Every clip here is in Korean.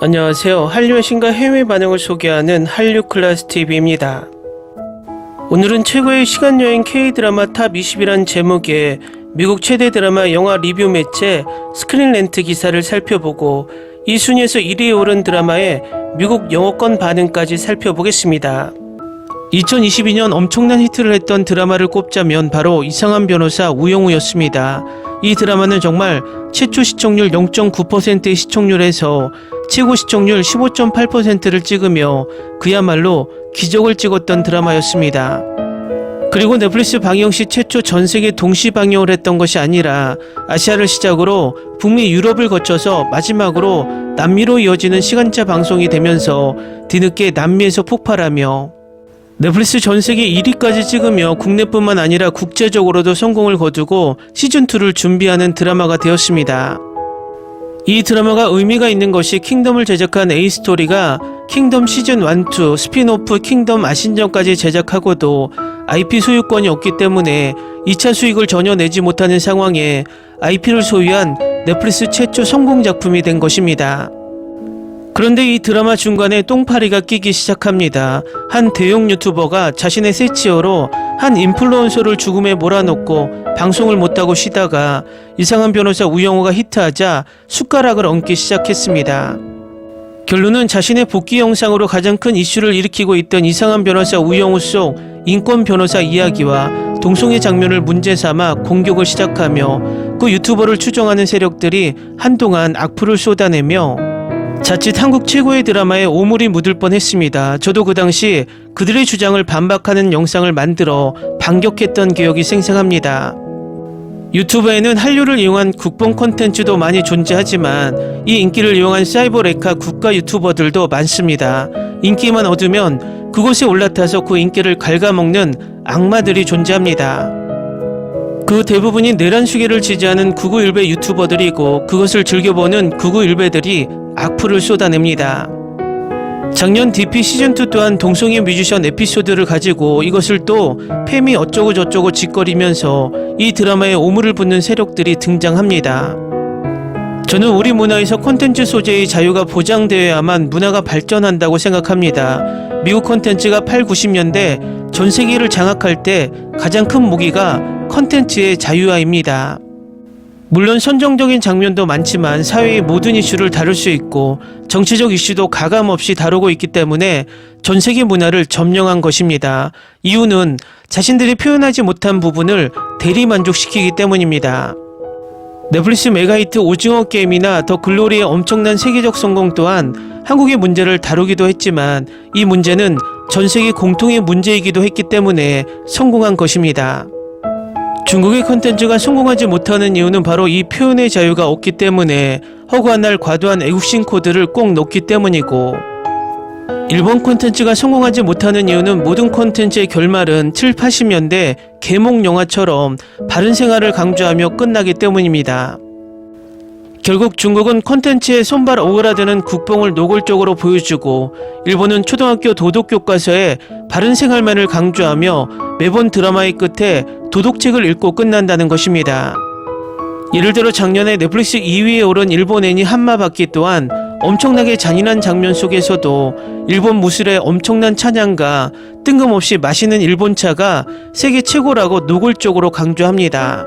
안녕하세요. 한류의 신과 해외 반응을 소개하는 한류클래스TV입니다. 오늘은 최고의 시간여행 K드라마 탑 20이란 제목의 미국 최대 드라마 영화 리뷰 매체 스크린렌트 기사를 살펴보고 이 순위에서 1위에 오른 드라마의 미국 영어권 반응까지 살펴보겠습니다. 2022년 엄청난 히트를 했던 드라마를 꼽자면 바로 이상한 변호사 우영우였습니다. 이 드라마는 정말 최초 시청률 0.9%의 시청률에서 최고 시청률 15.8%를 찍으며 그야말로 기적을 찍었던 드라마였습니다. 그리고 넷플릭스 방영 시 최초 전세계 동시 방영을 했던 것이 아니라 아시아를 시작으로 북미 유럽을 거쳐서 마지막으로 남미로 이어지는 시간차 방송이 되면서 뒤늦게 남미에서 폭발하며 넷플릭스 전세계 1위까지 찍으며 국내뿐만 아니라 국제적으로도 성공을 거두고 시즌2를 준비하는 드라마가 되었습니다. 이 드라마가 의미가 있는 것이 킹덤을 제작한 A스토리가 킹덤 시즌 1, 2, 스핀오프 킹덤 아신전까지 제작하고도 IP 소유권이 없기 때문에 2차 수익을 전혀 내지 못하는 상황에 IP를 소유한 넷플릭스 최초 성공 작품이 된 것입니다. 그런데 이 드라마 중간에 똥파리가 끼기 시작합니다. 한 대형 유튜버가 자신의 세치어로 한 인플루언서를 죽음에 몰아넣고 방송을 못하고 쉬다가 이상한 변호사 우영우가 히트하자 숟가락을 얹기 시작했습니다. 결론은 자신의 복귀 영상으로 가장 큰 이슈를 일으키고 있던 이상한 변호사 우영우 속 인권 변호사 이야기와 동성애 장면을 문제 삼아 공격을 시작하며 그 유튜버를 추종하는 세력들이 한동안 악플을 쏟아내며 자칫 한국 최고의 드라마에 오물이 묻을 뻔했습니다. 저도 그 당시 그들의 주장을 반박하는 영상을 만들어 반격했던 기억이 생생합니다. 유튜브에는 한류를 이용한 국뽕 콘텐츠도 많이 존재하지만 이 인기를 이용한 사이버 레카 국가 유튜버들도 많습니다. 인기만 얻으면 그곳에 올라타서 그 인기를 갉아먹는 악마들이 존재합니다. 그 대부분이 내란수계를 지지하는 구구일배 유튜버들이고 그것을 즐겨보는 구구일배들이 악플을 쏟아냅니다. 작년 DP 시즌2 또한 동성애 뮤지션 에피소드를 가지고 이것을 또 페미 어쩌고 저쩌고 짓거리면서 이 드라마에 오물을 붓는 세력들이 등장합니다. 저는 우리 문화에서 콘텐츠 소재의 자유가 보장되어야만 문화가 발전한다고 생각합니다. 미국 콘텐츠가 8, 90년대 전 세계를 장악할 때 가장 큰 무기가 콘텐츠의 자유화입니다. 물론 선정적인 장면도 많지만 사회의 모든 이슈를 다룰 수 있고 정치적 이슈도 가감없이 다루고 있기 때문에 전 세계 문화를 점령한 것입니다. 이유는 자신들이 표현하지 못한 부분을 대리만족시키기 때문입니다. 넷플릭스 메가히트 오징어 게임이나 더 글로리의 엄청난 세계적 성공 또한 한국의 문제를 다루기도 했지만 이 문제는 전 세계 공통의 문제이기도 했기 때문에 성공한 것입니다. 중국의 콘텐츠가 성공하지 못하는 이유는 바로 이 표현의 자유가 없기 때문에 허구한 날 과도한 애국심 코드를 꼭 넣기 때문이고 일본 콘텐츠가 성공하지 못하는 이유는 모든 콘텐츠의 결말은 7, 80년대 개몽 영화처럼 바른 생활을 강조하며 끝나기 때문입니다. 결국 중국은 콘텐츠에 손발 오그라드는 국뽕을 노골적으로 보여주고 일본은 초등학교 도덕교과서에 바른 생활만을 강조하며 매번 드라마의 끝에 도덕책을 읽고 끝난다는 것입니다. 예를 들어 작년에 넷플릭스 2위에 오른 일본 애니 한마바퀴 또한 엄청나게 잔인한 장면 속에서도 일본 무술의 엄청난 찬양과 뜬금없이 마시는 일본차가 세계 최고라고 노골적으로 강조합니다.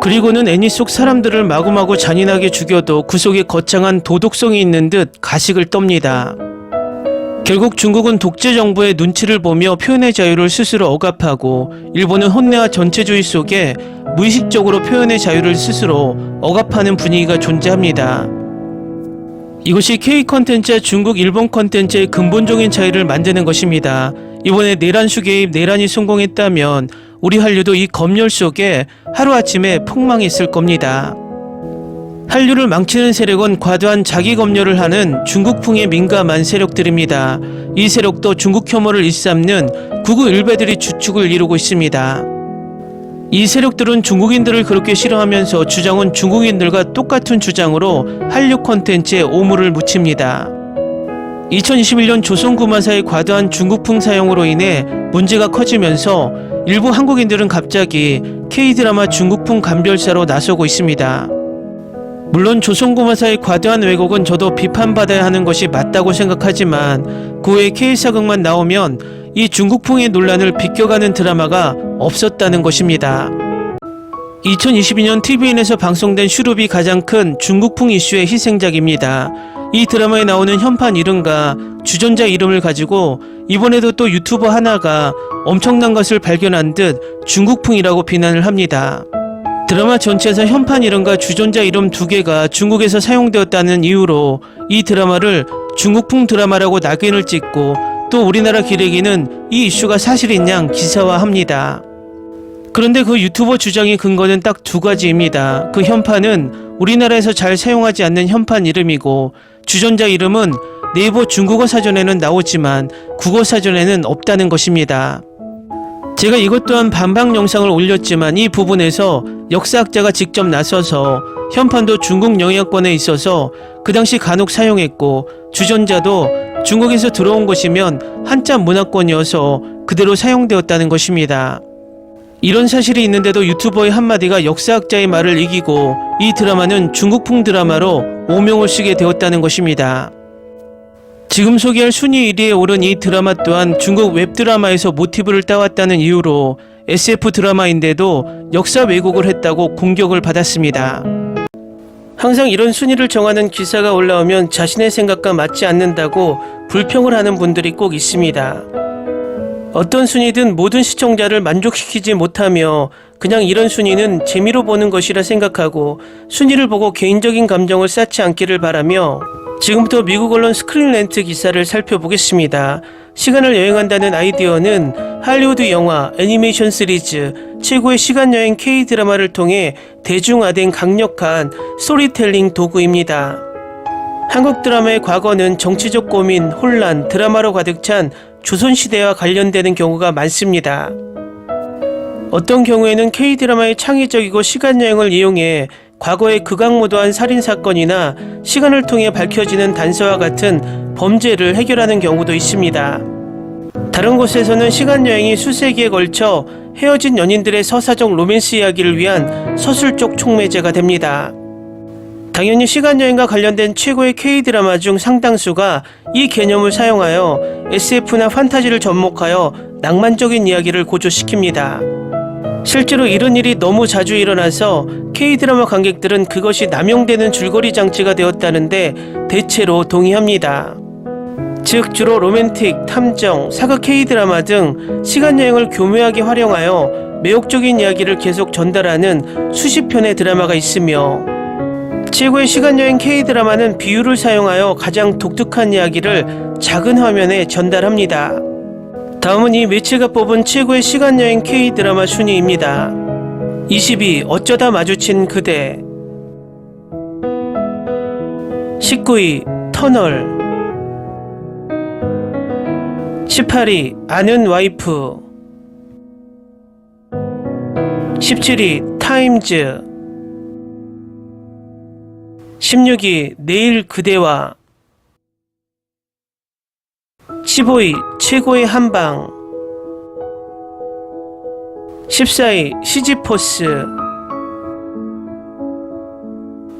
그리고는 애니 속 사람들을 마구마구 잔인하게 죽여도 그 속에 거창한 도덕성이 있는 듯 가식을 떱니다. 결국 중국은 독재 정부의 눈치를 보며 표현의 자유를 스스로 억압하고 일본은 혼내와 전체주의 속에 무의식적으로 표현의 자유를 스스로 억압하는 분위기가 존재합니다. 이것이 K 콘텐츠와 중국, 일본 콘텐츠의 근본적인 차이를 만드는 것입니다. 이번에 내란수 개입, 내란이 성공했다면 우리 한류도 이 검열 속에 하루아침에 폭망했을 겁니다. 한류를 망치는 세력은 과도한 자기 검열을 하는 중국풍에 민감한 세력들입니다. 이 세력도 중국 혐오를 일삼는 구구일배들이 주축을 이루고 있습니다. 이 세력들은 중국인들을 그렇게 싫어하면서 주장은 중국인들과 똑같은 주장으로 한류 콘텐츠에 오물을 묻힙니다. 2021년 조선구마사의 과도한 중국풍 사용으로 인해 문제가 커지면서 일부 한국인들은 갑자기 K드라마 중국풍 감별사로 나서고 있습니다. 물론 조선고마사의 과도한 왜곡은 저도 비판받아야 하는 것이 맞다고 생각하지만 그 외에 K사극만 나오면 이 중국풍의 논란을 비껴가는 드라마가 없었다는 것입니다. 2022년 TVN에서 방송된 슈룹이 가장 큰 중국풍 이슈의 희생작입니다. 이 드라마에 나오는 현판 이름과 주전자 이름을 가지고 이번에도 또 유튜버 하나가 엄청난 것을 발견한 듯 중국풍이라고 비난을 합니다. 드라마 전체에서 현판 이름과 주전자 이름 두 개가 중국에서 사용되었다는 이유로 이 드라마를 중국풍 드라마라고 낙인을 찍고 또 우리나라 기레기는 이 이슈가 사실인 양 기사화합니다. 그런데 그 유튜버 주장의 근거는 딱 두 가지입니다. 그 현판은 우리나라에서 잘 사용하지 않는 현판 이름이고 주전자 이름은 네이버 중국어 사전에는 나오지만 국어 사전에는 없다는 것입니다. 제가 이것 또한 반박 영상을 올렸지만 이 부분에서 역사학자가 직접 나서서 현판도 중국 영향권에 있어서 그 당시 간혹 사용했고 주전자도 중국에서 들어온 것이면 한자 문화권이어서 그대로 사용되었다는 것입니다. 이런 사실이 있는데도 유튜버의 한마디가 역사학자의 말을 이기고 이 드라마는 중국풍 드라마로 오명을 쓰게 되었다는 것입니다. 지금 소개할 순위 1위에 오른 이 드라마 또한 중국 웹드라마에서 모티브를 따왔다는 이유로 SF 드라마인데도 역사 왜곡을 했다고 공격을 받았습니다. 항상 이런 순위를 정하는 기사가 올라오면 자신의 생각과 맞지 않는다고 불평을 하는 분들이 꼭 있습니다. 어떤 순위든 모든 시청자를 만족시키지 못하며 그냥 이런 순위는 재미로 보는 것이라 생각하고 순위를 보고 개인적인 감정을 쌓지 않기를 바라며 지금부터 미국 언론 스크린렌트 기사를 살펴보겠습니다. 시간을 여행한다는 아이디어는 할리우드 영화, 애니메이션 시리즈, 최고의 시간여행 K드라마를 통해 대중화된 강력한 스토리텔링 도구입니다. 한국 드라마의 과거는 정치적 고민, 혼란, 드라마로 가득 찬 조선시대와 관련되는 경우가 많습니다. 어떤 경우에는 K드라마의 창의적이고 시간여행을 이용해 과거의 극악무도한 살인사건이나 시간을 통해 밝혀지는 단서와 같은 범죄를 해결하는 경우도 있습니다. 다른 곳에서는 시간여행이 수세기에 걸쳐 헤어진 연인들의 서사적 로맨스 이야기를 위한 서술적 촉매제가 됩니다. 당연히 시간여행과 관련된 최고의 K드라마 중 상당수가 이 개념을 사용하여 SF나 판타지를 접목하여 낭만적인 이야기를 고조시킵니다. 실제로 이런 일이 너무 자주 일어나서 K드라마 관객들은 그것이 남용되는 줄거리 장치가 되었다는데 대체로 동의합니다. 즉 주로 로맨틱, 탐정, 사극 K드라마 등 시간여행을 교묘하게 활용하여 매혹적인 이야기를 계속 전달하는 수십 편의 드라마가 있으며 최고의 시간여행 K드라마는 비유를 사용하여 가장 독특한 이야기를 작은 화면에 전달합니다. 다음은 이 매체가 뽑은 최고의 시간여행 K드라마 순위입니다. 22. 어쩌다 마주친 그대. 19위. 터널. 18위. 아는 와이프. 17위. 타임즈. 16위. 내일 그대와. 15위 최고의 한방. 14위 시지포스.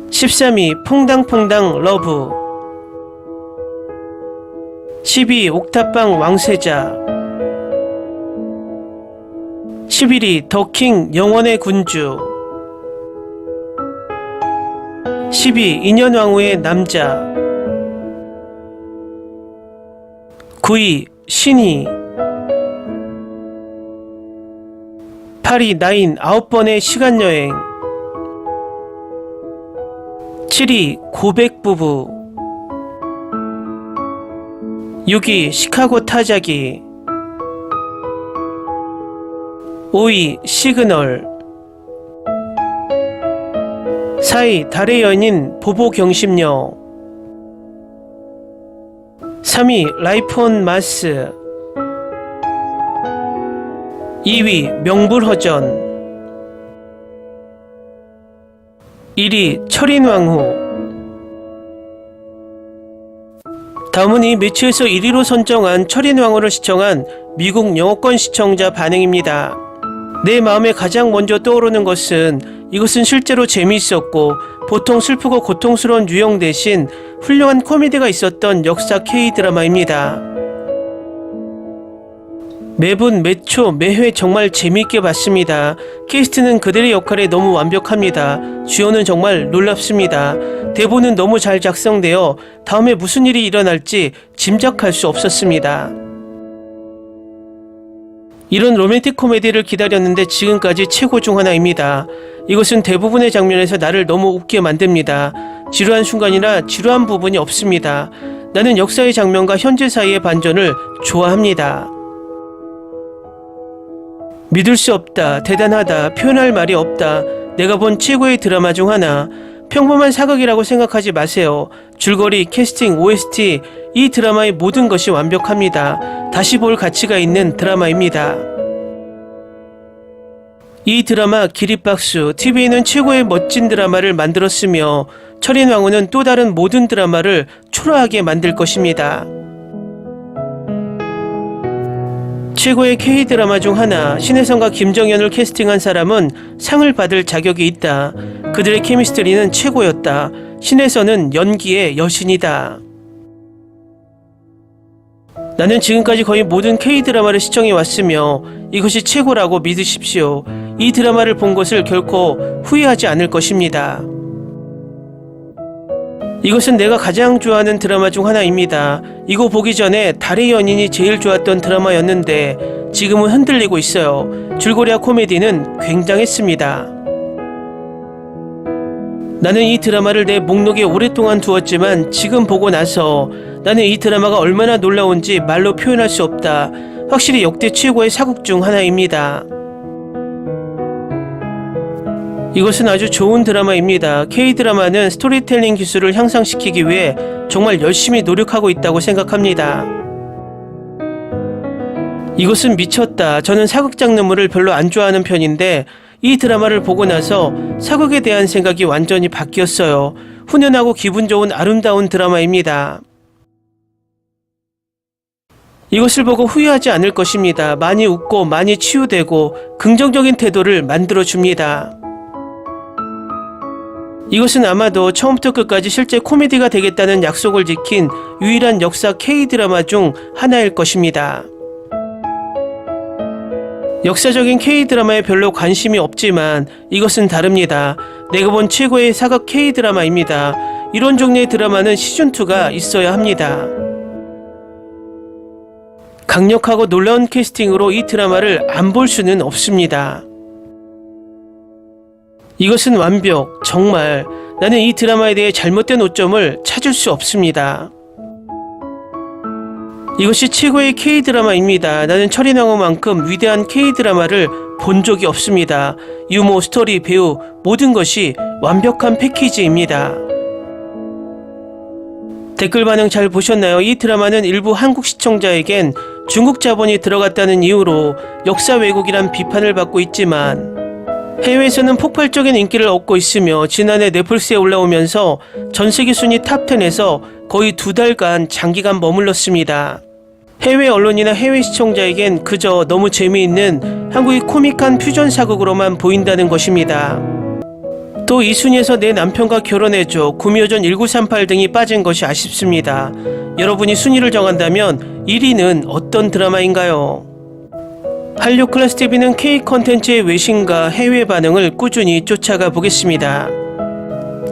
13위 퐁당퐁당 러브. 10위 옥탑방 왕세자. 11위 더킹 영원의 군주. 10위 인현왕후의 남자. 9위 신이. 8위 나인 9번의 시간여행. 7위 고백부부. 6위 시카고 타자기. 5위 시그널. 4위 달의 연인 보보경심녀. 3위 라이프 온 마스. 2위 명불허전. 1위 철인왕후. 다음은 이 매체에서 1위로 선정한 철인왕후를 시청한 미국 영어권 시청자 반응입니다. 내 마음에 가장 먼저 떠오르는 것은 이것은 실제로 재미있었고 보통 슬프고 고통스러운 유형 대신 훌륭한 코미디가 있었던 역사 K-드라마입니다. 매분, 매초, 매회 정말 재미있게 봤습니다. 캐스트는 그들의 역할에 너무 완벽합니다. 주연은 정말 놀랍습니다. 대본은 너무 잘 작성되어 다음에 무슨 일이 일어날지 짐작할 수 없었습니다. 이런 로맨틱 코미디를 기다렸는데 지금까지 최고 중 하나입니다. 이것은 대부분의 장면에서 나를 너무 웃게 만듭니다. 지루한 순간이나 지루한 부분이 없습니다. 나는 역사의 장면과 현재 사이의 반전을 좋아합니다. 믿을 수 없다, 대단하다, 표현할 말이 없다. 내가 본 최고의 드라마 중 하나. 평범한 사극이라고 생각하지 마세요. 줄거리, 캐스팅, OST, 이 드라마의 모든 것이 완벽합니다. 다시 볼 가치가 있는 드라마입니다. 이 드라마 기립박수, TVN은 최고의 멋진 드라마를 만들었으며 철인왕후는 또 다른 모든 드라마를 초라하게 만들 것입니다. 최고의 K-드라마 중 하나, 신혜선과 김정현을 캐스팅한 사람은 상을 받을 자격이 있다. 그들의 케미스트리는 최고였다. 신혜선은 연기의 여신이다. 나는 지금까지 거의 모든 K-드라마를 시청해왔으며 이것이 최고라고 믿으십시오. 이 드라마를 본 것을 결코 후회하지 않을 것입니다. 이것은 내가 가장 좋아하는 드라마 중 하나입니다. 이거 보기 전에 달의 연인이 제일 좋았던 드라마였는데 지금은 흔들리고 있어요. 줄거리와 코미디는 굉장했습니다. 나는 이 드라마를 내 목록에 오랫동안 두었지만 지금 보고 나서 나는 이 드라마가 얼마나 놀라운지 말로 표현할 수 없다. 확실히 역대 최고의 사극 중 하나입니다. 이것은 아주 좋은 드라마입니다. K-드라마는 스토리텔링 기술을 향상시키기 위해 정말 열심히 노력하고 있다고 생각합니다. 이것은 미쳤다. 저는 사극 장르물을 별로 안 좋아하는 편인데 이 드라마를 보고 나서 사극에 대한 생각이 완전히 바뀌었어요. 훈훈하고 기분 좋은 아름다운 드라마입니다. 이것을 보고 후회하지 않을 것입니다. 많이 웃고 많이 치유되고 긍정적인 태도를 만들어줍니다. 이것은 아마도 처음부터 끝까지 실제 코미디가 되겠다는 약속을 지킨 유일한 역사 K-드라마 중 하나일 것입니다. 역사적인 K-드라마에 별로 관심이 없지만 이것은 다릅니다. 내가 본 최고의 사극 K-드라마입니다. 이런 종류의 드라마는 시즌2가 있어야 합니다. 강력하고 놀라운 캐스팅으로 이 드라마를 안 볼 수는 없습니다. 이것은 완벽, 정말. 나는 이 드라마에 대해 잘못된 오점을 찾을 수 없습니다. 이것이 최고의 K-드라마입니다. 나는 철인왕후만큼 위대한 K-드라마를 본 적이 없습니다. 유머, 스토리, 배우, 모든 것이 완벽한 패키지입니다. 댓글 반응 잘 보셨나요? 이 드라마는 일부 한국 시청자에겐 중국 자본이 들어갔다는 이유로 역사 왜곡이란 비판을 받고 있지만 해외에서는 폭발적인 인기를 얻고 있으며 지난해 넷플릭스에 올라오면서 전세계 순위 탑10에서 거의 2달간 장기간 머물렀습니다. 해외 언론이나 해외 시청자에겐 그저 너무 재미있는 한국의 코믹한 퓨전 사극으로만 보인다는 것입니다. 또 이 순위에서 내 남편과 결혼해줘, 구미호전 1938 등이 빠진 것이 아쉽습니다. 여러분이 순위를 정한다면 1위는 어떤 드라마인가요? 한류 클래스 TV는 K 컨텐츠의 외신과 해외 반응을 꾸준히 쫓아가 보겠습니다.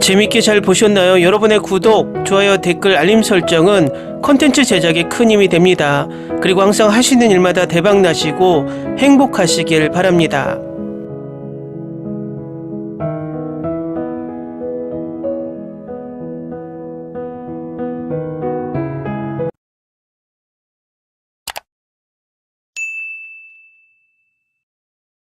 재밌게 잘 보셨나요? 여러분의 구독, 좋아요, 댓글, 알림 설정은 컨텐츠 제작에 큰 힘이 됩니다. 그리고 항상 하시는 일마다 대박 나시고 행복하시길 바랍니다.